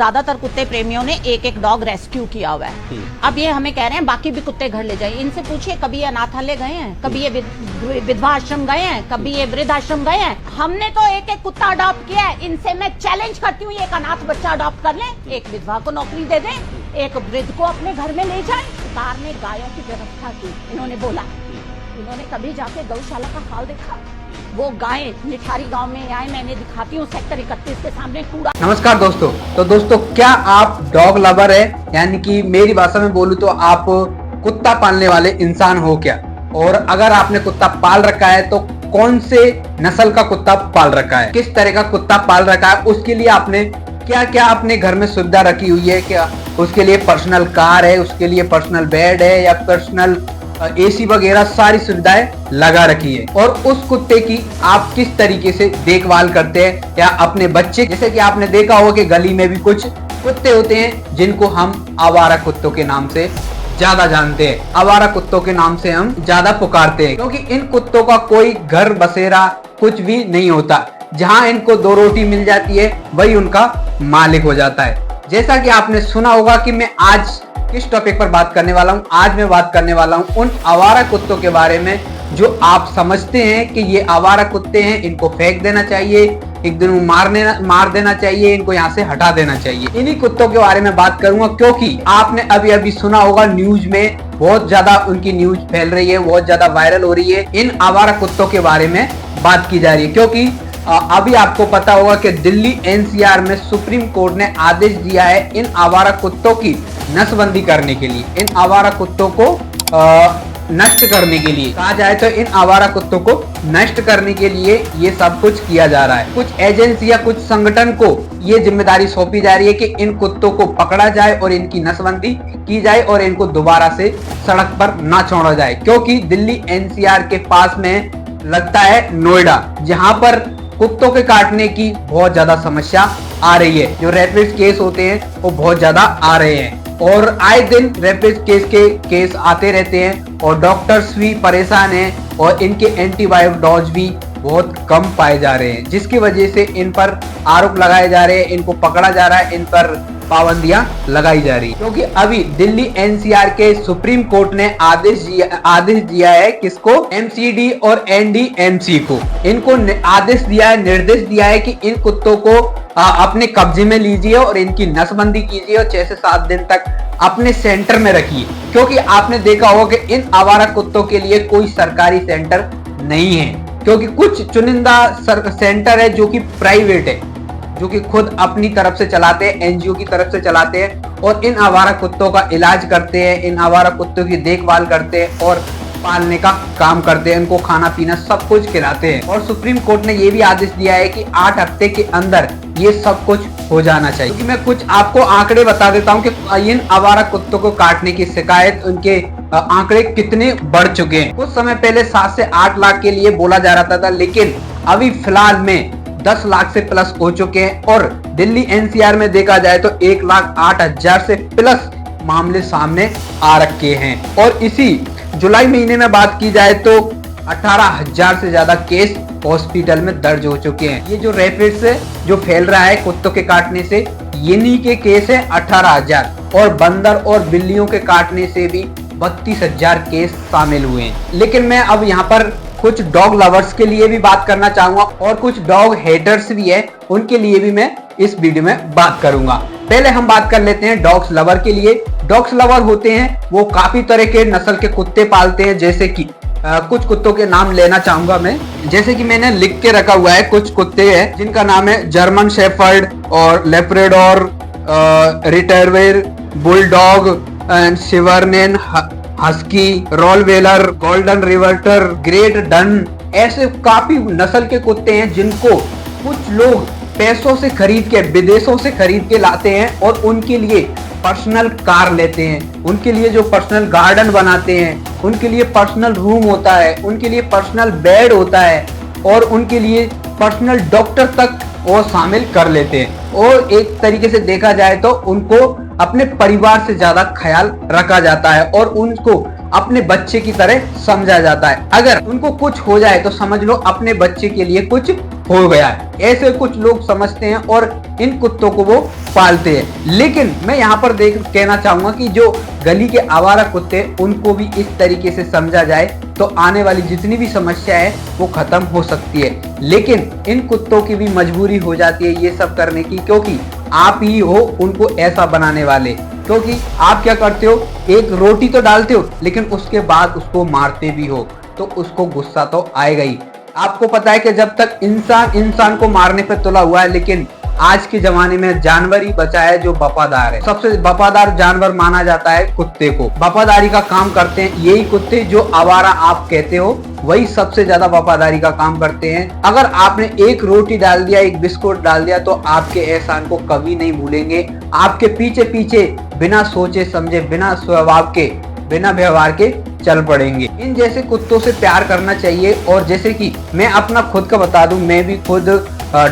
ज्यादातर कुत्ते प्रेमियों ने एक एक डॉग रेस्क्यू किया हुआ है। अब ये हमें कह रहे हैं बाकी भी कुत्ते घर ले जाइए। इनसे पूछिए कभी ये अनाथालय गए हैं, कभी ये विधवा आश्रम गए हैं, कभी ये वृद्ध आश्रम गए हैं। हमने तो एक एक कुत्ता अडॉप्ट किया है। इनसे मैं चैलेंज करती हूँ, एक अनाथ बच्चा अडॉप्ट कर लें, एक विधवा को नौकरी दे दें, एक वृद्ध को अपने घर में ले जाए। सरकार ने गायों की व्यवस्था की, इन्होंने बोला। इन्होंने कभी जाके गौशाला का हाल देखा? वो गायें निठारी गांव में आए, मैंने दिखाती हूँ सेक्टर 31 के सामने कूड़ा। नमस्कार दोस्तों। तो दोस्तों, क्या आप डॉग लवर है, यानी कि मेरी भाषा में बोलूं तो आप कुत्ता पालने वाले इंसान हो क्या? और अगर आपने कुत्ता पाल रखा है तो कौन से नस्ल का कुत्ता पाल रखा है, किस तरह का कुत्ता पाल रखा है, उसके लिए आपने क्या क्या अपने घर में सुविधा रखी हुई है? क्या उसके लिए पर्सनल कार है, उसके लिए पर्सनल बेड है या पर्सनल एसी वगैरह सारी सुविधाएं लगा रखी है? और उस कुत्ते की आप किस तरीके से देखभाल करते हैं? या अपने बच्चे, जैसे कि आपने देखा होगा कि गली में भी कुछ कुत्ते होते हैं जिनको हम आवारा कुत्तों के नाम से ज्यादा जानते हैं, आवारा कुत्तों के नाम से हम ज्यादा पुकारते हैं, क्योंकि इन कुत्तों का कोई घर बसेरा कुछ भी नहीं होता। जहां इनको दो रोटी मिल जाती है वही उनका मालिक हो जाता है। जैसा कि आपने सुना होगा कि मैं आज किस टॉपिक पर बात करने वाला हूं। आज मैं बात करने वाला हूं उन आवारा कुत्तों के बारे में जो आप समझते हैं कि ये आवारा कुत्ते हैं, इनको फेंक देना चाहिए, एक दिन मार देना चाहिए, इनको यहाँ से हटा देना चाहिए। इन्हीं कुत्तों के बारे में बात करूंगा, क्योंकि आपने अभी अभी सुना होगा न्यूज में बहुत ज्यादा उनकी न्यूज फैल रही है, बहुत ज्यादा वायरल हो रही है। इन आवारा कुत्तों के बारे में बात की जा रही है, क्योंकि अभी आपको पता होगा कि दिल्ली एनसीआर में सुप्रीम कोर्ट ने आदेश दिया है इन आवारा कुत्तों की नस्बंदी करने के लिए, इन आवारा कुत्तों को नष्ट करने के लिए। कहा जाए तो इन आवारा कुत्तों को नष्ट करने के लिए ये सब कुछ किया जा रहा है। कुछ एजेंसी या कुछ संगठन को ये जिम्मेदारी सौंपी जा रही है कि इन कुत्तों को पकड़ा जाए और इनकी नस्बंदी की जाए और इनको दोबारा से सड़क पर ना छोड़ा जाए, क्योंकि दिल्ली एनसीआर के पास में लगता है नोएडा, जहां पर कुत्तों के काटने की बहुत ज्यादा समस्या आ रही है। जो रेपिड केस होते हैं वो बहुत ज्यादा आ रहे हैं और आए दिन रेपिड केस आते रहते हैं और डॉक्टर्स भी परेशान हैं और इनके एंटीबायोटिक डोज भी बहुत कम पाए जा रहे हैं, जिसकी वजह से इन पर आरोप लगाए जा रहे हैं, इनको पकड़ा जा रहा है, इन पर पाबंदियां लगाई जा रही है। क्योंकि अभी दिल्ली एनसीआर के सुप्रीम कोर्ट ने आदेश दिया है किसको? एमसीडी और एनडीएमसी को। इनको आदेश दिया है, निर्देश दिया है कि इन कुत्तों को अपने कब्जे में लीजिए और इनकी नसबंदी कीजिए और 6 से 7 दिन तक अपने सेंटर में रखिए। क्योंकि आपने देखा होगा कि इन आवारा कुत्तों के लिए कोई सरकारी सेंटर नहीं है, क्योंकि कुछ चुनिंदा सेंटर है जो कि प्राइवेट है, जो कि खुद अपनी तरफ से चलाते हैं, एनजीओ की तरफ से चलाते हैं और इन आवारा कुत्तों का इलाज करते हैं, इन आवारा कुत्तों की देखभाल करते हैं और पालने का काम करते हैं, इनको खाना पीना सब कुछ खिलाते हैं। और सुप्रीम कोर्ट ने ये भी आदेश दिया है कि 8 हफ्ते के अंदर ये सब कुछ हो जाना चाहिए। क्योंकि मैं कुछ आपको आंकड़े बता देता हूँ कि इन आवारा कुत्तों को काटने की शिकायत, उनके आंकड़े कितने बढ़ चुके हैं। कुछ समय पहले 7 से 8 लाख के लिए बोला जा रहा था, लेकिन अभी फिलहाल में 10 लाख से प्लस हो चुके हैं और दिल्ली एनसीआर में देखा जाए तो 1,08,000 से प्लस मामले सामने आ रखे हैं। और इसी जुलाई महीने में बात की जाए तो 18,000 से ज्यादा केस हॉस्पिटल में दर्ज हो चुके हैं। ये जो रेपिड से जो फैल रहा है कुत्तों के काटने से, इन्हीं के केस है 18,000 और बंदर और बिल्लियों के काटने से भी 32,000 केस शामिल हुए हैं। लेकिन मैं अब यहाँ पर कुछ डॉग लवर्स के लिए भी बात करना चाहूंगा और कुछ डॉग हेटर्स भी है, उनके लिए भी मैं इस वीडियो में बात करूंगा। पहले हम बात कर लेते हैं डॉग्स लवर के लिए। डॉग्स लवर होते हैं वो काफी तरह के नस्ल के कुत्ते पालते हैं, जैसे कि कुछ कुत्तों के नाम लेना चाहूंगा मैं, जैसे कि मैंने लिख के रखा हुआ है। कुछ कुत्ते हैं जिनका नाम है जर्मन शेफर्ड और लेब्राडोर, रिट्रीवर, बुलडॉग एंड शिवरनेन, हस्की, रोलवेलर, गोल्डन रिवर्टर, ग्रेट डन। ऐसे काफी नस्ल के कुत्ते हैं जिनको कुछ लोग पैसों से खरीद के, विदेशों से खरीद के लाते हैं और उनके लिए पर्सनल कार लेते हैं, उनके लिए जो पर्सनल गार्डन बनाते हैं, उनके लिए पर्सनल रूम होता है, उनके लिए पर्सनल बेड होता है और उनके लिए पर्सनल डॉक्टर तक वो शामिल कर लेते हैं। और एक तरीके से देखा जाए तो उनको अपने परिवार से ज्यादा ख्याल रखा जाता है और उनको अपने बच्चे की तरह समझा जाता है। अगर उनको कुछ हो जाए तो समझ लो अपने बच्चे के लिए कुछ हो गया है, ऐसे कुछ लोग समझते हैं और इन कुत्तों को वो पालते हैं। लेकिन मैं यहाँ पर कहना चाहूंगा कि जो गली के आवारा कुत्ते, उनको भी इस तरीके से समझा जाए तो आने वाली जितनी भी समस्या है वो खत्म हो सकती है। लेकिन इन कुत्तों की भी मजबूरी हो जाती है ये सब करने की, क्योंकि आप ही हो उनको ऐसा बनाने वाले। क्योंकि आप क्या करते हो, एक रोटी तो डालते हो लेकिन उसके बाद उसको मारते भी हो, तो उसको गुस्सा तो आएगा ही। आपको पता है कि जब तक इंसान को मारने पे तुला हुआ है, लेकिन आज के जमाने में जानवर ही बचा है जो वफादार है। सबसे वफादार जानवर माना जाता है कुत्ते को। वफादारी का काम करते हैं यही कुत्ते, जो आवारा आप कहते हो वही सबसे ज्यादा वफादारी का काम करते हैं। अगर आपने एक रोटी डाल दिया, एक बिस्कुट डाल दिया, तो आपके एहसान को कभी नहीं भूलेंगे। आपके पीछे पीछे बिना सोचे समझे, बिना स्वभाव के, बिना व्यवहार के चल पड़ेंगे। इन जैसे कुत्तों से प्यार करना चाहिए। और जैसे कि मैं अपना खुद का बता दूं, मैं भी खुद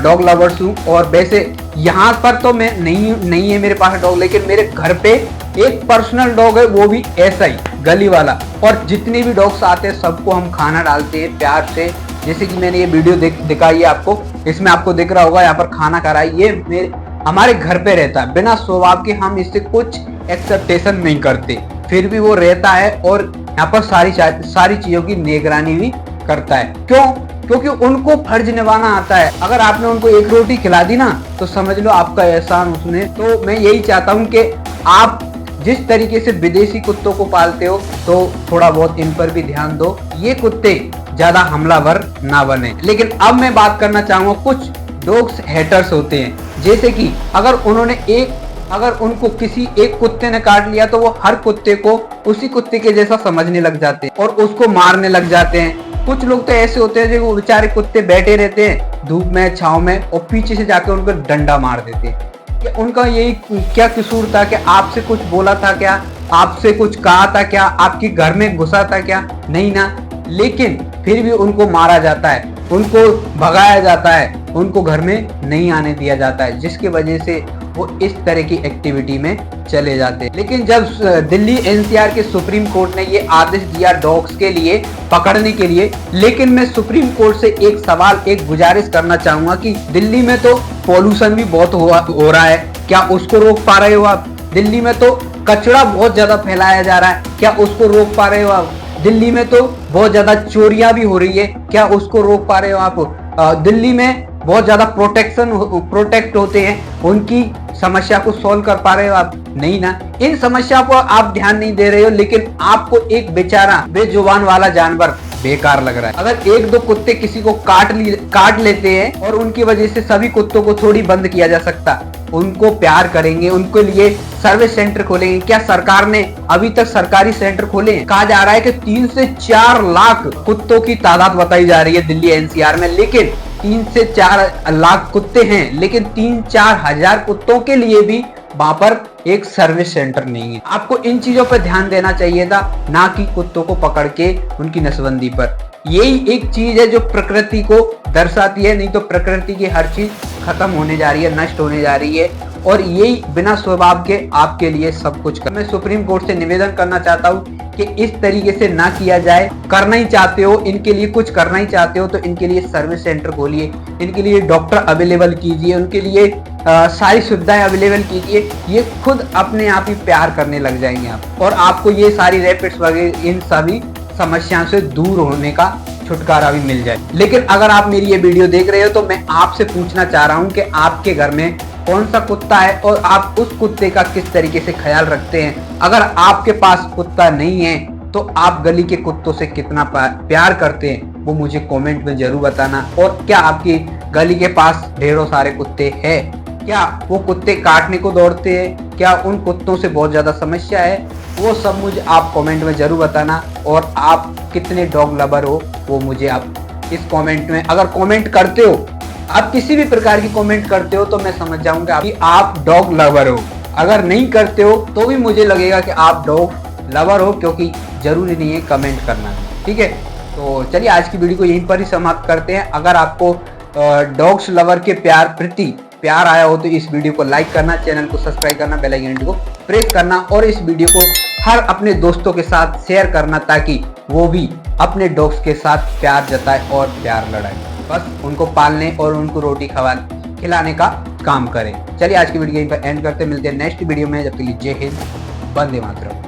डॉग लवर्स हूँ। और वैसे यहाँ पर तो मैं नहीं है मेरे पास डॉग, लेकिन मेरे घर पे एक पर्सनल डॉग है, वो भी ऐसा ही गली वाला। और जितने भी डॉग्स आते हैं सबको हम खाना डालते हैं प्यार से। जैसे कि मैंने ये वीडियो दिखाई है आपको, इसमें आपको दिख रहा होगा यहाँ पर खाना खा रहा है। ये हमारे घर पे रहता है, बिना स्वभाव के हम इससे कुछ एक्सेप्टेशन नहीं करते, फिर भी वो रहता है और यहाँ पर सारी चीजों की निगरानी भी करता है। क्यों? क्योंकि उनको फर्ज निभाना आता है। अगर आपने उनको एक रोटी खिला दी ना, तो समझ लो आपका एहसान उसने। तो मैं यही चाहता हूँ कि आप जिस तरीके से विदेशी कुत्तों को पालते हो, तो थोड़ा बहुत इन पर भी ध्यान दो। ये कुत्ते ज्यादा हमलावर ना बने। लेकिन अब मैं बात करना चाहूंगा, कुछ डॉग्स हेटर्स होते हैं। जैसे कि अगर उनको किसी एक कुत्ते ने काट लिया, तो वो हर कुत्ते को उसी कुत्ते के जैसा समझने लग जाते हैं और उसको मारने लग जाते हैं। कुछ लोग तो ऐसे होते हैं जो वो बेचारे कुत्ते बैठे रहते हैं धूप में, छांव में, और पीछे से जाके उनको डंडा मार देते हैं। कि उनका यही क्या कसूर था? कि आपसे कुछ बोला था क्या? आपसे कुछ कहा था क्या? आपके घर में घुसा था क्या? नहीं ना। लेकिन फिर भी उनको मारा जाता है, उनको भगाया जाता है, उनको घर में नहीं आने दिया जाता है, जिसकी वजह से वो इस तरह की एक्टिविटी में चले जाते हैं। लेकिन जब दिल्ली एनसीआर के सुप्रीम कोर्ट ने ये आदेश दिया डॉग्स के लिए पकड़ने के लिए, लेकिन मैं सुप्रीम कोर्ट से एक सवाल, एक गुजारिश करना चाहूंगा कि दिल्ली में तो पॉल्यूशन भी बहुत हो रहा है, क्या उसको रोक पा रहे हो आप? दिल्ली में तो कचरा बहुत ज्यादा फैलाया जा रहा है, क्या उसको रोक पा रहे हो आप? दिल्ली में तो बहुत ज्यादा चोरियां भी हो रही है, क्या उसको रोक पा रहे हो आप? दिल्ली में बहुत ज्यादा प्रोटेक्ट होते हैं, उनकी समस्या को सॉल्व कर पा रहे हो आप? नहीं ना। इन समस्या को आप ध्यान नहीं दे रहे हो, लेकिन आपको एक बेचारा बेजुबान वाला जानवर बेकार लग रहा है। अगर एक दो कुत्ते किसी को काट लेते हैं और उनकी वजह से सभी कुत्तों को थोड़ी बंद किया जा सकता, उनको प्यार करेंगे, उनके लिए सर्विस सेंटर खोलेंगे। क्या सरकार ने अभी तक सरकारी सेंटर खोले हैं? कहा जा रहा है कि 3 से 4 लाख कुत्तों की तादाद बताई जा रही है दिल्ली एनसीआर में, लेकिन 3 से 4 लाख कुत्ते हैं, लेकिन 3-4 हजार कुत्तों के लिए भी वहां पर एक सर्विस सेंटर नहीं है। आपको इन चीजों पर ध्यान देना चाहिए था, ना कि कुत्तों को पकड़ के उनकी नसबंदी पर। यही एक चीज है जो प्रकृति को दर्शाती है, नहीं तो प्रकृति की हर चीज खत्म होने जा रही है, नष्ट होने जा रही है। और यही बिना स्वभाव के आपके लिए सब कुछ मैं सुप्रीम कोर्ट से निवेदन करना चाहता हूँ कि इस तरीके से ना किया जाए। करना ही चाहते हो, इनके लिए कुछ करना ही चाहते हो, तो इनके लिए सर्विस सेंटर खोलिए, इनके लिए डॉक्टर अवेलेबल कीजिए, उनके लिए सारी सुविधाएं अवेलेबल कीजिए। ये खुद अपने आप ही प्यार करने लग जाएंगे आप, और आपको ये सारी रैपिड्स वगैरह इन सभी समस्याओं से दूर होने का छुटकारा भी मिल जाए। लेकिन अगर आप मेरी ये वीडियो देख रहे हो, तो मैं आपसे पूछना चाह रहा हूँ कि आपके घर में कौन सा कुत्ता है और आप उस कुत्ते का किस तरीके से ख्याल रखते हैं। अगर आपके पास कुत्ता नहीं है, तो आप गली के कुत्तों से कितना प्यार करते हैं, वो मुझे कमेंट में जरूर बताना। और क्या आपकी गली के पास ढेरों सारे कुत्ते हैं? क्या वो कुत्ते काटने को दौड़ते हैं? क्या उन कुत्तों से बहुत ज्यादा समस्या है? वो सब मुझे आप कमेंट में जरूर बताना। और आप कितने डॉग लवर हो, वो मुझे आप इस कमेंट में, अगर कमेंट करते हो, आप किसी भी प्रकार की कमेंट करते हो, तो मैं समझ जाऊंगा कि आप डॉग लवर हो। अगर नहीं करते हो तो भी मुझे लगेगा कि आप डॉग लवर हो, क्योंकि जरूरी नहीं है कमेंट करना। ठीक है, तो चलिए आज की वीडियो को यहीं पर ही समाप्त करते हैं। अगर आपको डॉग्स लवर के प्रति प्यार आया हो, तो इस वीडियो को लाइक करना, चैनल को सब्सक्राइब करना, बेल आइकन को प्रेस करना, और इस वीडियो को हर अपने दोस्तों के साथ शेयर करना, ताकि वो भी अपने डॉग्स के साथ प्यार जताए और प्यार लड़ाए। बस उनको पालने और उनको रोटी खिलाने का काम करें। चलिए आज की वीडियो यहीं पर एंड करते, मिलते हैं नेक्स्ट वीडियो में। जब तक के लिए जय हिंद, वंदे मातरम।